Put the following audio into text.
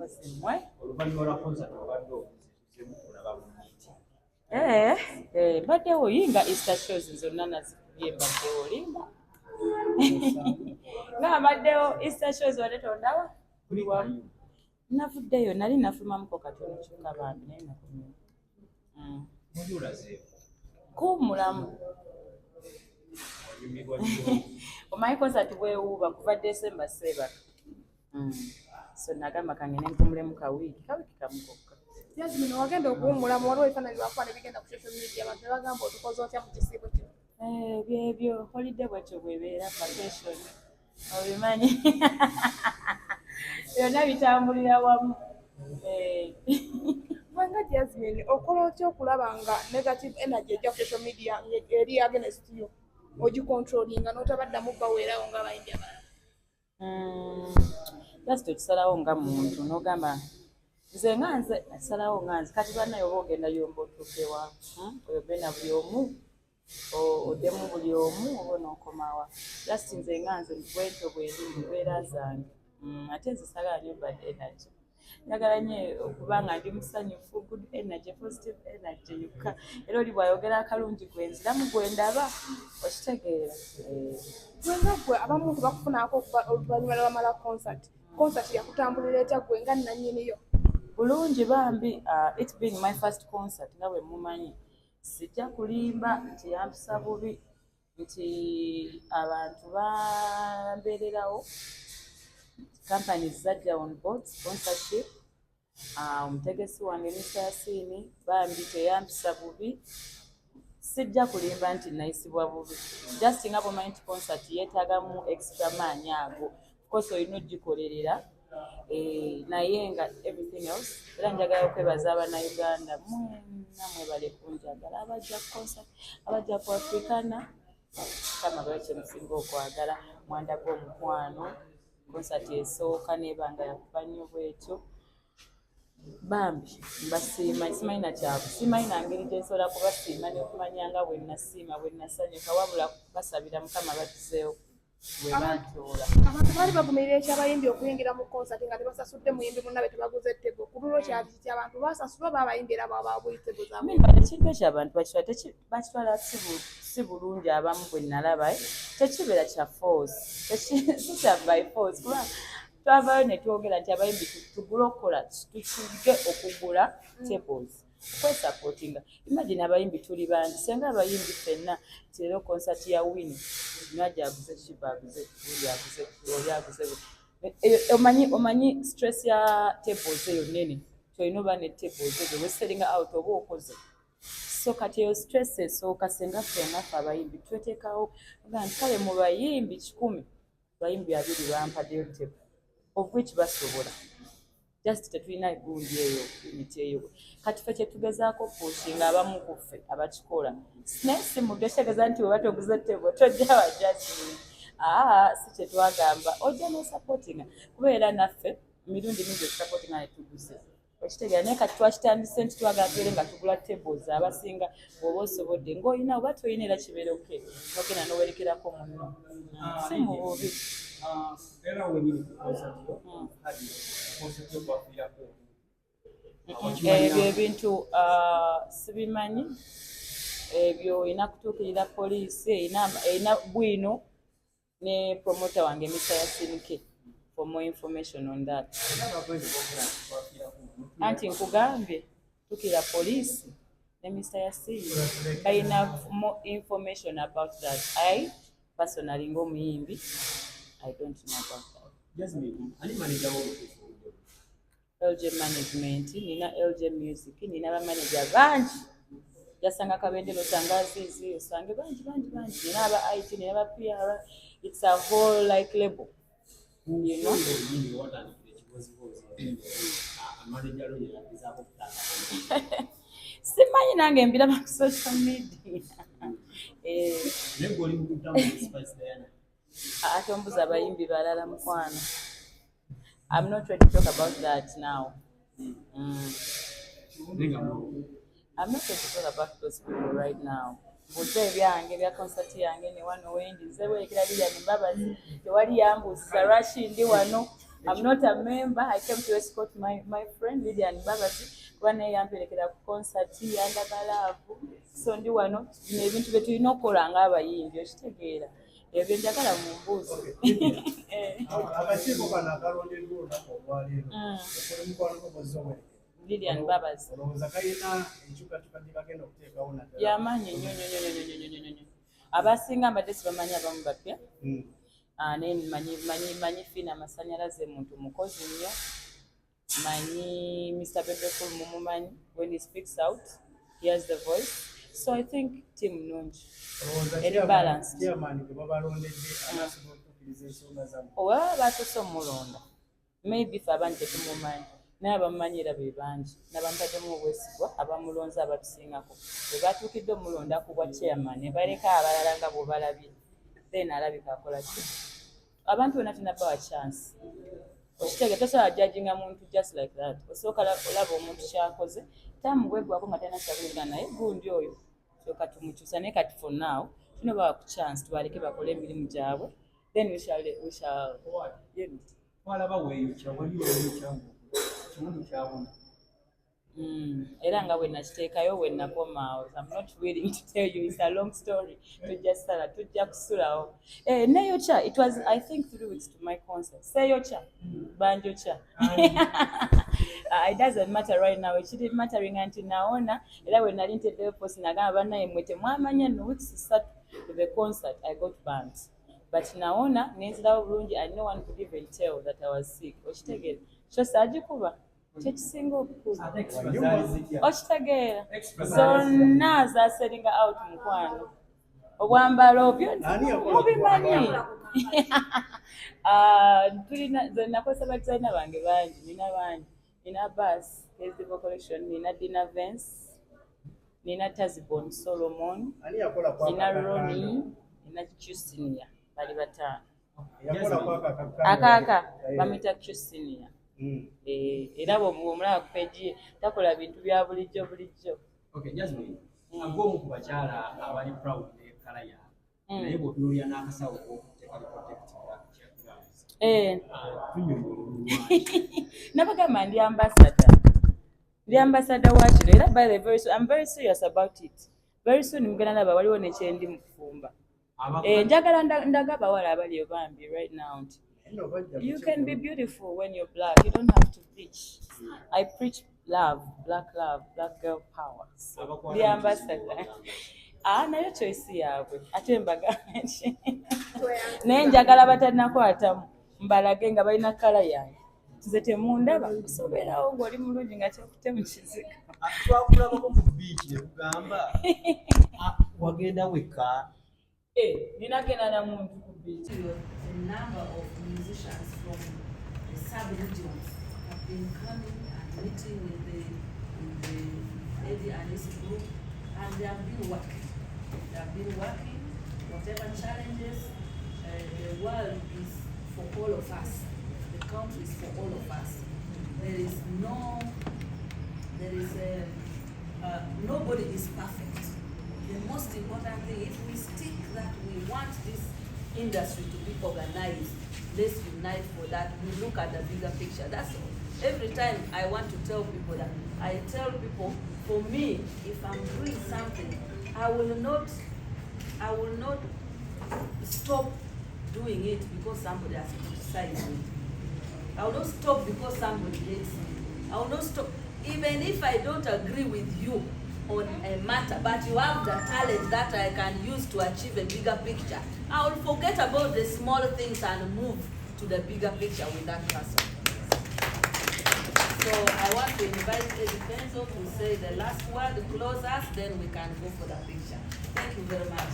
Masimwe. Baddewo yinga Easter shows zonna nazikubye mbaddewo limba. Ng'abaddewo Easter shows wadde tondawa? Buli wamu. Navuddeyo nali nafumamuko katono kyokka bambi naye nakumye. Kumulamu. Omanyi concert bwewuuba kuva December 7. So nagamba kange nenkumulemu kawiki kamu kokka. Jazmine wagenda okuwummulamu waliwo ebifaananyi byakuba bigenda ku social media abantu ne bagamba otukoze otya mu kisiibo kino. Byebyo holiday bwetyo bwebeera vacation obimanyi byonna bitambulira wamu. Nga Jazmine okola otya okulaba nga negative energy ejja ku social media eri against you ogicontrollinga n'otabaddamu baweerawo ng'abayimbi abalala? Just okisalawo nga muntu n'ogamba nze nasalawo nga nze kati bannaye oba ogenda yomba otuukewa oyobe na buli omu oddemu buli omu oba n'okomawa. Just nze nga nze bwentyo bweri mu mbeera zange ate nze sagala nnyo bad energy. Njagala nnyo okuba nga ndi musanyufu, good energy, positive energy yokka. Era oli bw'ayogera akalungi gwenziramu gwendaba okitegeera. Gwenga gwe abamu tebakufunaako oluvannyuma lw'amala concert yakutambulira etya gwe nga nannyiniyo? Bulungi bambi. It's been my first concert nga bwe mumanyi. Sijja kulimba nti yampisa bubi nti abantu bambeererawo companies zajja on board sponsorship. Omutegesi wange Mr. Yasini bambi teyampisa bubi. Sijja kulimba nti nayisibwa bubi. Just nga bw'omanyi nti concert yeetaagamu extra maanyi ago. Of course olina ogikolerera. Naye nga everything else era njagala okwebaza Abannayuganda mwenna mwebale kunjagala abajja ku concert abajja ku Africana kama bwekyo musinga okwagala mwanda gw'omukwano. Concert esooka nebanga yakuba nnyo bwetyo bambi mbasiima simanyi na kyabu simanyi na ngeri gye nsobola kubasiima n'okumanya nga bwe nasiima bwe nasanyuka wabula basabira Mukama batuzeewo bwe bantoola. Abantu baali bavumirira ekyabayimbi okuyingira mu concert nga tebasasudde muyimbi munnabe tebaguze ttebo ku lulwo kyali kiti abantu basasulwa baabayimbi era baabaabuli ttebo zaabwe. Ekintu ekyo abantu bakitwala si bulungi abamu bwe nalaba tekibeera kya force si kya by force kuba twavaayo ne twogera nti abayimbi tugule okukola tukige okugula tables kwesupportinga. Imagine abayimbi tuli bangi senga abayimbi ffenna nti leero concert ya win naja aguze Shiba aguze oli aguze omanyi stress ya tables eyo nene tolina oba ne tables ezo wesellinga out oba okoze. So kati eyo stress esooka senga ffenna ffe abayimbi tweteekawo nga nti kale mu bayimbi 100 bayimbi 2 bampaddeyo table of which basobola. Just tetulina gundi eyo unity eyo. Kati ffe kyetugezaako pushinga abamu ku ffe abakikola. Naye si mudde kitegeeza nti bwe batoguze table tojja wa Jazmine. Si kyetwagamba ojja n'osupportinga kubeera naffe emirundi mingi okusupportinga ne tuguze. Okitegeera naye kati twakitandise nti twagala tubeere nga tugula tables abasinga bw'oba osobodde ng'olina oba toyina era kibeeroke n'ogenda n'owerekerako munno. Si mu bubi. Ebyo ebintu sibimanyi. Ebyo olina kutuukirira poliisi erina bwino ne promoter wange Mr. Yasinike for more information on that. Anti nkugambye tukira poliisi ne Mr. Yasinike balina more information about that. I personally ng'omuyimbi I don't know about that. Jazmine, ani manager wo? LJ Management, nina LJ Music, nina ba manager bangi. Jasanga Kabendero sanga Azizi, osange bangi. Nina aba IT, nina aba PR. It's a whole like label. You know? What are the manager lo is about that. Simanyi nange mbira ba social media. Lego oli mutamu spice Diana. Atombuza abayimbi balala mukwano. I'm not ready to talk about that now. I'm not ready to talk about those people right now. Buze byange bya concert yange ne wano wendi zewe ekira Lydia Yebaziza Ababazi tewali yambuza Rashid ndi wano I'm not a member. I came to escort my friend Lydia Yebaziza kuba naye yamperekera ku concert yandagalaavu. So ndi wano bino ebintu bye tulina okukola ng'abayimbi okitegeera. Ebyo njagala mumbuuze. Akakiiko kano akalondeddwa olunaku olwaleero okuli mukwano gw'ozzo Lydia Yebaziza. Olowooza kayina enkyukakyuka gye bagenda okuteekawo naddala? Y'amaanyi nnyo. Abasinga mbadde sibamanyi abamu bapya. Naye manyi Fina Masanyalaze muntu mukozi nnyo. Manyi Mr. Bebekul mumumanyi. When he speaks out, he has the voice. So I think team nungi. Eri balanced. Chairman gwe babalondedde anasobola okukkiriza ensonga zammwe. Oba batuse omulonda. Maybe fe abantu tetumumanyi. Naye abamumanyi era be bangi. N'abamutaddemu obwesigwa abamulonze abatusingako. Bwe batuukidde omulonda ku bwa chairman ne baleka abalala nga bw'obalabye. Then alabika akola ki? Abantu bonna tunabawa chance. Okitegeera tosobola judginga muntu just like that. Osooka olaba omuntu kyakoze tamugwegwako nga talina kyakulira naye gundi oyo. Kyokka tumukyusa naye kati for now tunabawa ku chance tubaleke bakole emirimu gyabwe. Then we shall Walaba weeyokya wali weeyokya kiwundu kyawuna. Era nga bwe nakiteekayo bwe nakomaawo. I'm not willing to tell you, it's a long story. Tujja kusulawo. Neyokya, it was I think 3 weeks to my concert. Seyokya, banjokya. It doesn't matter right now. It didn't mattering until naona. Era bwe nali nteddeyo post nagamba bannaye mwe temwamanya no weeks 3 to the concert I got banned. But naona nenzirawo bulungi and no one could even tell that I was sick. Okitegeera. So sagikuba. Kyekisinga obukulu. Okitegeera. Zonna zaaselinga out mukwano. Obwambalo byo mubimanyi. Nze nakozesa badesigner bange bangi. Nina bangi. Nina Bass, Festival Collection. Nina Dina Vance. Nina Tazibon Solomon. Nina Ronnie. Nina Justinia. Bali bataano. Akaaka bamuyita Justinia. Era bw'omulaba ku page ye takola bintu bya bulijjo. Okay, Jazmine. Ag'omu ku bakyala abali proud ne kala yaabwe. Naye bw'otunuulira n'akasawo k'okuteeka protect nabagamba ndi ambassador wa kino era by the very soon, I'm very serious about it. Very soon mugenda naba waliwo nekyendi mu kufumba. Njagala ndaga abawala abali bambi right now. You can be beautiful when you're black. You don't have to preach. I preach love, black girl power. So, the ambassador. Nayo choice yaabwe. Ate mbaga. Naye njagala batanakwatamu. Mbalage nga balina kala yange. Nze temundaba kusoberawo ng'oli mulungi nga kyokute mu kiziga. Twakulabako ku beach ne kugamba wagenda wekka. Ninagenda na muntu ku beach. A number of musicians from the sub-regions have been coming and meeting with the Eddie and his group, and they have been working. Whatever challenges, the world is for all of us. The country is for all of us. Nobody is perfect. The most important thing, if we stick that we want this industry to be organized, let's unite for that. We look at the bigger picture. That's all. Every time I want to tell people that, I tell people, for me, if I'm doing something, I will not stop doing it because somebody has criticized me. I will not stop because somebody hates me. I will not stop, even if I don't agree with you on a matter, but you have the talent that I can use to achieve a bigger picture. I will forget about the small things and move to the bigger picture with that person. So I want to invite Eddie Benzo to say the last word, close us, then we can go for the picture. Thank you very much.